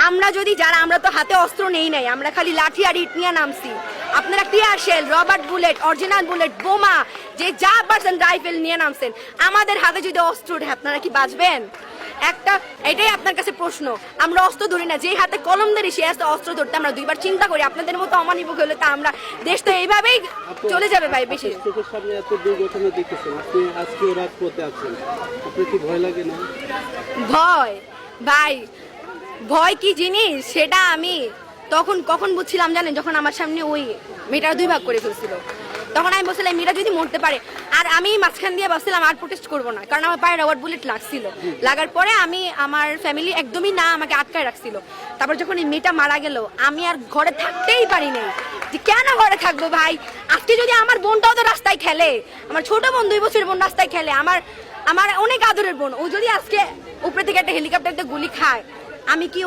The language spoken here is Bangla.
আমরা যদি যারা আমরা তো হাতে অস্ত্র নেই নাই, আমরা খালি লাঠি আর ইট নিয়ে নামছি। আপনারা tear shell, rubber bullet, original bullet, বোমা, যে যা পারছেন রাইফেল নিয়ে নামছেন। আমাদের হাতে যদি অস্ত্র ওঠে আপনারা কি বাঁচবেন? একটা এটাই আপনার কাছে প্রশ্ন। আমরা অস্ত্র ধরি না, যে হাতে কলম ধরি সে হাতে অস্ত্র ধরতে আমরা দুইবার চিন্তা করি। আপনাদের মতো অমানিক হলে তা আমরা দেশ তো এইভাবেই চলে যাবে ভাই। বেশি চোখের সামনে এত দুর্ঘটনা দেখতেছেন, আপনি আজকেও রাজপথে আছেন, আপনার কি ভয় লাগে না? ভয় ভাই, ভয় কি জিনিস সেটা আমি কখন বুঝছিলাম জানেন, যখন আমার সামনে ওই মেয়েটার দুই ভাগ করে ফেলছিল। তখন আমি বলছিলাম মেয়েটা যদি মরতে পারে, আর আমি মাঝখান দিয়ে ভাবছিলাম আর প্রোটেস্ট করবো না, কারণ আমার পায়ে রবার বুলেট লাগছিল। লাগার পরে আমি আমার ফ্যামিলি একদমই না আমাকে আটকায় রাখছিল। তারপর যখন এই মেয়েটা মারা গেল আমি আর ঘরে থাকতেই পারি নাই, যে কেন ঘরে থাকবো ভাই। আজকে যদি আমার বোনটাও তো রাস্তায় খেলে, আমার ছোট বোন 2 বছরের বোন রাস্তায় খেলে, আমার অনেক আদরের বোন, ও যদি আজকে উপরে থেকে একটা হেলিকপ্টারতে গুলি খায়, আমি কি